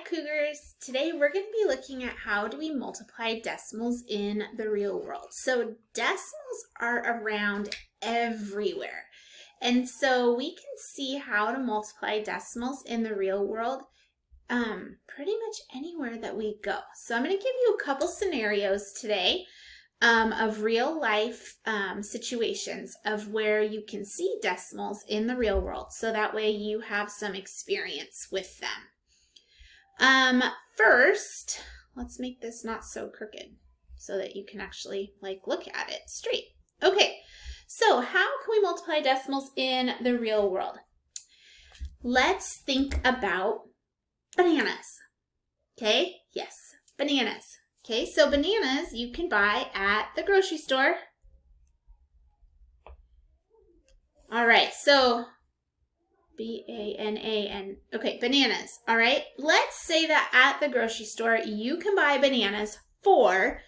Cougars. Today we're going to be looking at how do we multiply decimals in the real world. So decimals are around everywhere. And so we can see how to multiply decimals in the real world pretty much anywhere that we go. So I'm going to give you a couple scenarios today of real life situations of where you can see decimals in the real world. So that way you have some experience with them. First, let's make this not so crooked so that you can actually look at it straight. Okay, so how can we multiply decimals in the real world? Let's think about bananas. Okay, yes, bananas. Okay, so bananas you can buy at the grocery store. All right, so B-A-N-A-N. Okay, bananas. All right, let's say that at the grocery store you can buy bananas for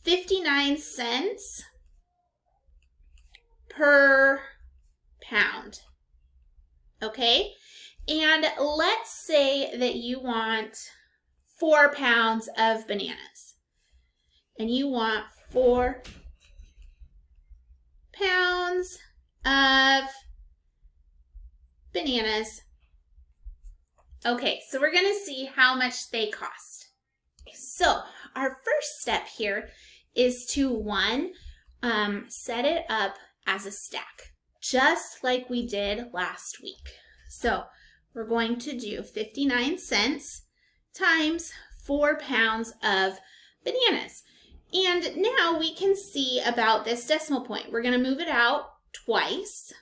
59 cents per pound. Okay, and let's say that you want 4 pounds of bananas. And you want 4 pounds of bananas. Okay, so we're going to see how much they cost. So our first step here is to set it up as a stack, just like we did last week. So we're going to do 59 cents times 4 pounds of bananas. And now we can see about this decimal point. We're going to move it out twice,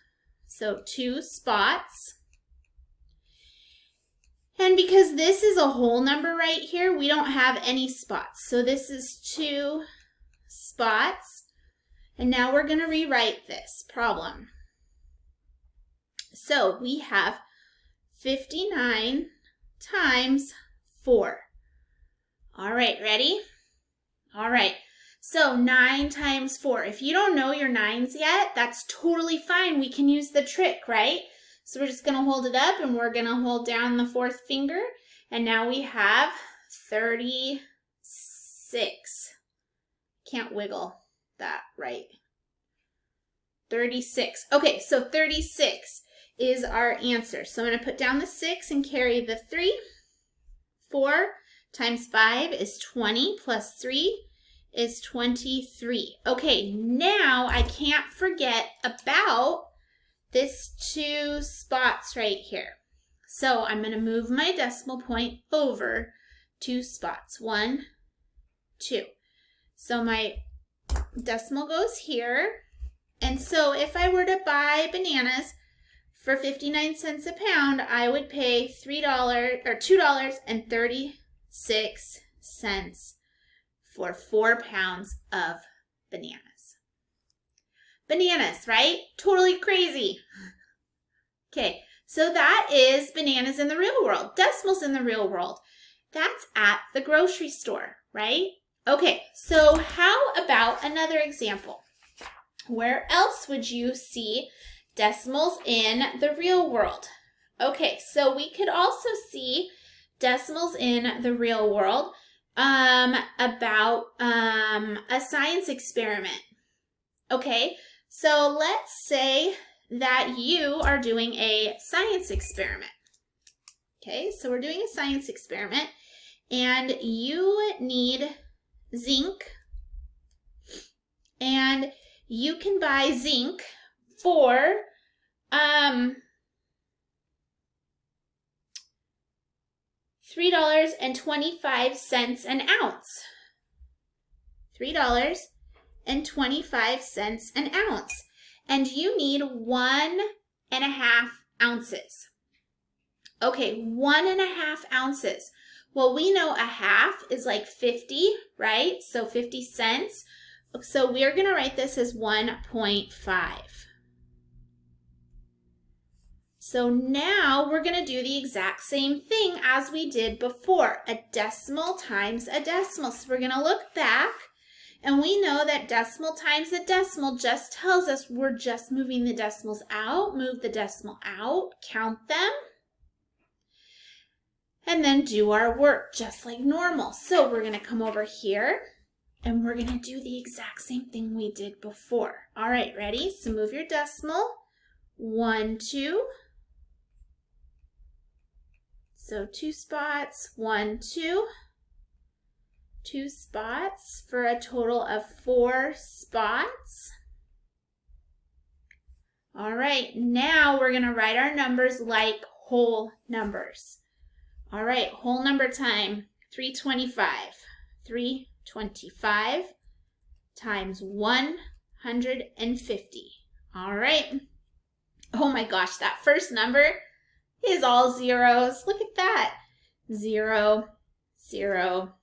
so 2 spots. And because this is a whole number right here, we don't have any spots. So this is 2 spots. And now we're going to rewrite this problem. So we have 59 times 4. All right, ready? All right, so 9 times 4. If you don't know your nines yet, that's totally fine. We can use the trick, right? So we're just going to hold it up and we're going to hold down the 4th finger. And now we have 36. Can't wiggle that right. 36. Okay, so 36 is our answer. So I'm going to put down the 6 and carry the 3. 4 times 5 is 20 plus 3 is 23. Okay, now I can't forget about this 2 spots right here. So I'm going to move my decimal point over 2 spots. 1, 2. So my decimal goes here. And so if I were to buy bananas for 59 cents a pound, I would pay $2.36 for 4 pounds of bananas. Bananas, right? Totally crazy. Okay, so that is bananas in the real world. Decimals in the real world. That's at the grocery store, right? Okay, so how about another example? Where else would you see decimals in the real world? Okay, so we could also see decimals in the real world about a science experiment. Okay, so let's say that you are doing a science experiment. Okay, so we're doing a science experiment and you need zinc, and you can buy zinc for $3.25 an ounce. $3.25 an ounce. And you need 1.5 ounces. Okay, 1.5 ounces. Well, we know a half is like 50, right? So 50 cents. So we're going to write this as 1.5. So now we're going to do the exact same thing as we did before, a decimal times a decimal. So we're going to look back, and we know that decimal times a decimal just tells us we're just moving the decimals out, move the decimal out, count them. and then do our work just like normal. So we're going to come over here and we're going to do the exact same thing we did before. All right, ready? So move your decimal. 1, 2. So 2 spots, 1, 2. 2 spots for a total of 4 spots. All right, now we're going to write our numbers like whole numbers. All right, whole number time, 325. 325 times 150. All right. Oh my gosh, that first number is all zeros. Look at that. 0, 0,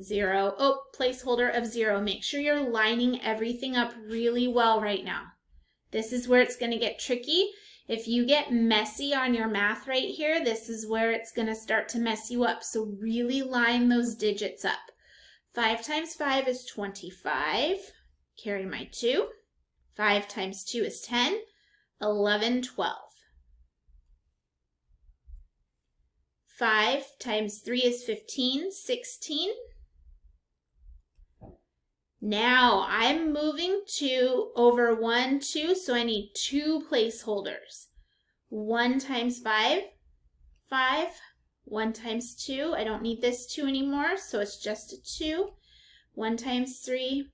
0. Oh, placeholder of 0. Make sure you're lining everything up really well right now. This is where it's going to get tricky. If you get messy on your math right here, this is where it's going to start to mess you up. So really line those digits up. 5 times 5 is 25. Carry my 2. 5 times 2 is 10. 11, 12. 5 times 3 is 15, 16. Now I'm moving to over 1, 2, so I need 2 placeholders. 1 times 5, 5. 1 times 2, I don't need this 2 anymore, so it's just a 2. 1 times 3,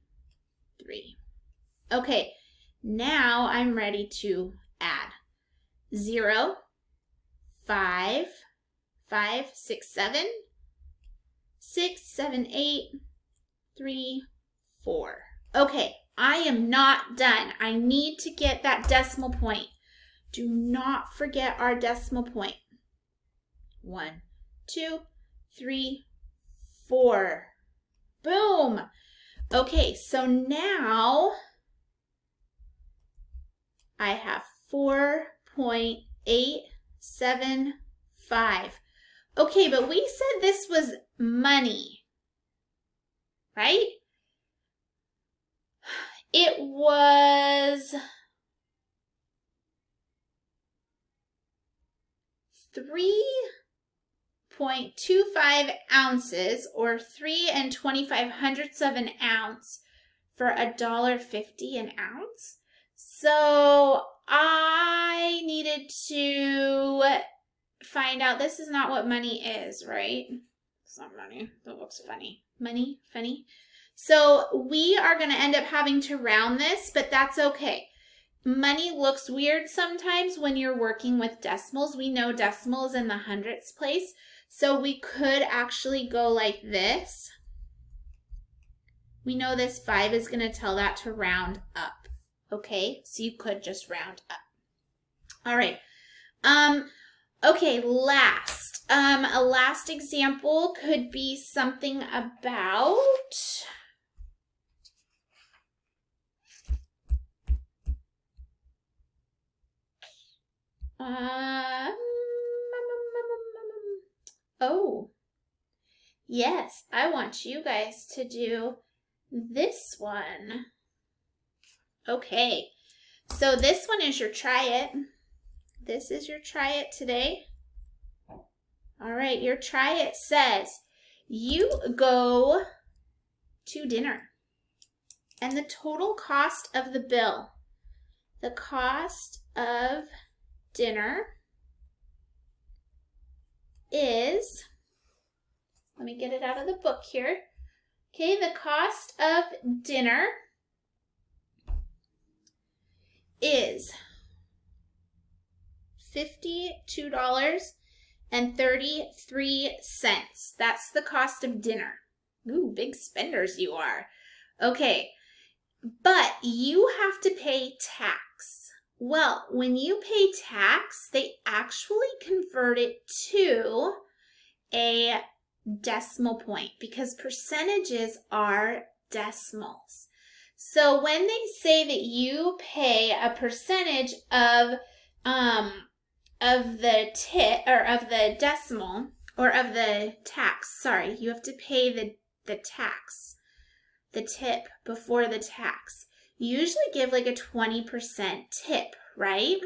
3. Okay, now I'm ready to add. 0, 5, 5, 6, 7, 6, 7, 8, 3, 4. Okay, I am not done. I need to get that decimal point. Do not forget our decimal point. 1, 2, 3, 4. Boom. Okay, so now I have 4.875. Okay, but we said this was money, right? It was 3.25 ounces, or 3 2/25 of an ounce, for $1.50 an ounce. So I needed to find out. This is not what money is, right? It's not money. That looks funny. Money? Funny? So we are going to end up having to round this, but that's okay. Money looks weird sometimes when you're working with decimals. We know decimals in the hundredths place, so we could actually go like this. We know this 5 is going to tell that to round up. Okay, so you could just round up. All right. Okay, last. A last example could be something about... Oh, yes, I want you guys to do this one. Okay, so this one is your try it. This is your try it today. All right, your try it says you go to dinner and the total cost of the bill, the cost of dinner is, let me get it out of the book here. Okay, the cost of dinner is $52.33. That's the cost of dinner. Ooh, big spenders you are. Okay, but you have to pay tax. Well, when you pay tax, they actually convert it to a decimal point because percentages are decimals. So when they say that you pay a percentage of the tip, or of the decimal, or of the tax, sorry, you have to pay the tax, the tip before the tax. You usually give like a 20% tip, right?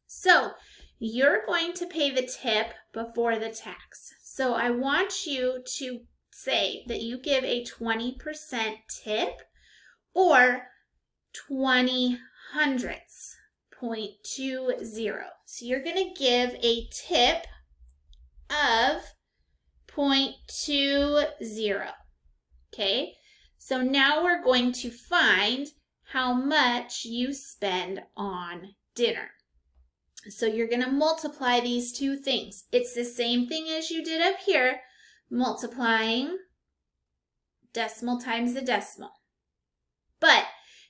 So you're going to pay the tip before the tax. So I want you to say that you give a 20% tip or 20 hundredths, 0.20. So you're going to give a tip of 0.20. Okay, so now we're going to find how much you spend on dinner. So you're going to multiply these two things. It's the same thing as you did up here, multiplying decimal times the decimal. But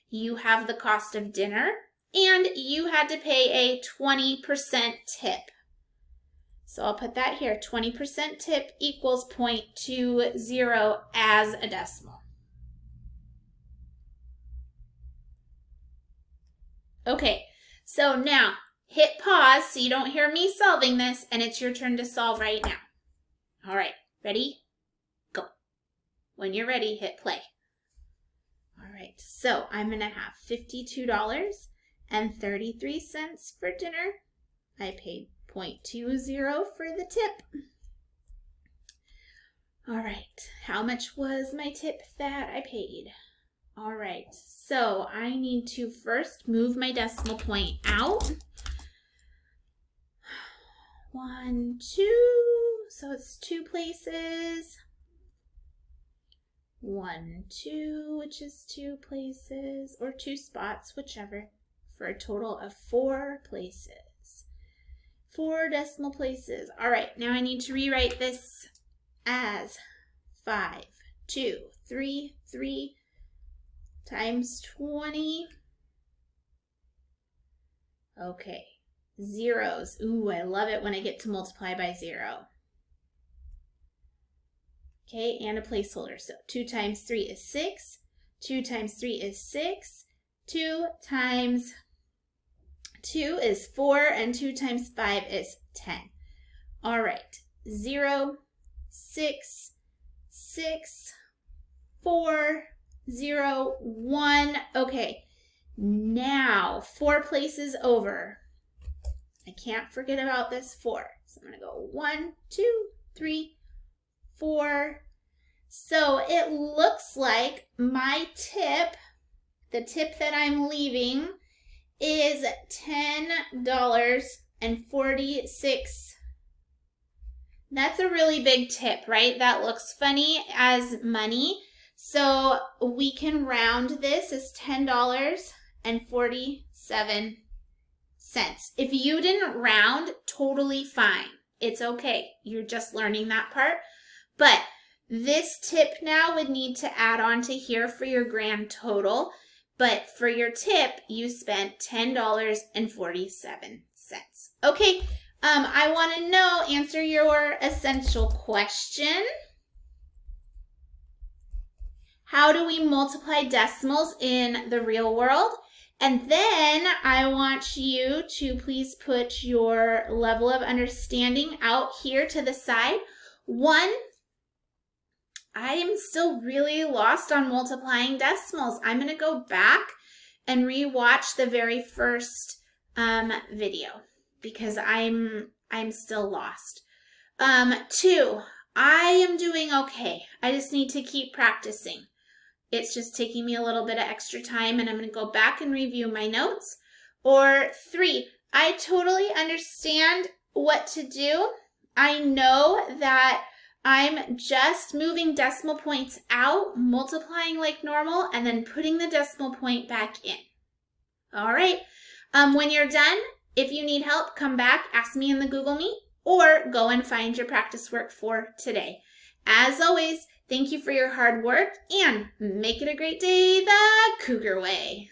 you have the cost of dinner and you had to pay a 20% tip. So I'll put that here. 20% tip equals 0.20 as a decimal. Okay, so now hit pause so you don't hear me solving this, and it's your turn to solve right now. All right, ready? Go. When you're ready, hit play. All right, so I'm going to have $52.33 for dinner. I paid 0.20 for the tip. All right, how much was my tip that I paid? All right, so I need to first move my decimal point out. 1, 2, so it's 2 places. 1, 2, which is 2 places, or 2 spots, whichever, for a total of 4 places. 4 decimal places. All right, now I need to rewrite this as 5, 2, 3, 3 times 20. Okay, zeros. Ooh, I love it when I get to multiply by 0. Okay, and a placeholder. So 2 times 3 is 6. 2 times 3 is 6. 2 times 2 is 4, and 2 times 5 is 10. All right, 0, 6, 6, 4, 0, 1. Okay, now 4 places over. I can't forget about this 4. So I'm going to go 1, 2, 3, 4. So it looks like my tip, the tip that I'm leaving, is $10.46. That's a really big tip, right? That looks funny as money. So we can round this as $10.47. If you didn't round, totally fine. It's okay. You're just learning that part. But this tip now would need to add on to here for your grand total. But for your tip, you spent $10.47. Okay, I want to know, answer your essential question. How do we multiply decimals in the real world? And then I want you to please put your level of understanding out here to the side. 1, I am still really lost on multiplying decimals. I'm going to go back and rewatch the very first video because I'm still lost. 2, I am doing okay. I just need to keep practicing. It's just taking me a little bit of extra time, and I'm going to go back and review my notes. Or 3, I totally understand what to do. I know that I'm just moving decimal points out, multiplying like normal, and then putting the decimal point back in. All right. When you're done, if you need help, come back, ask me in the Google Meet, or go and find your practice work for today. As always, thank you for your hard work, and make it a great day the Cougar way.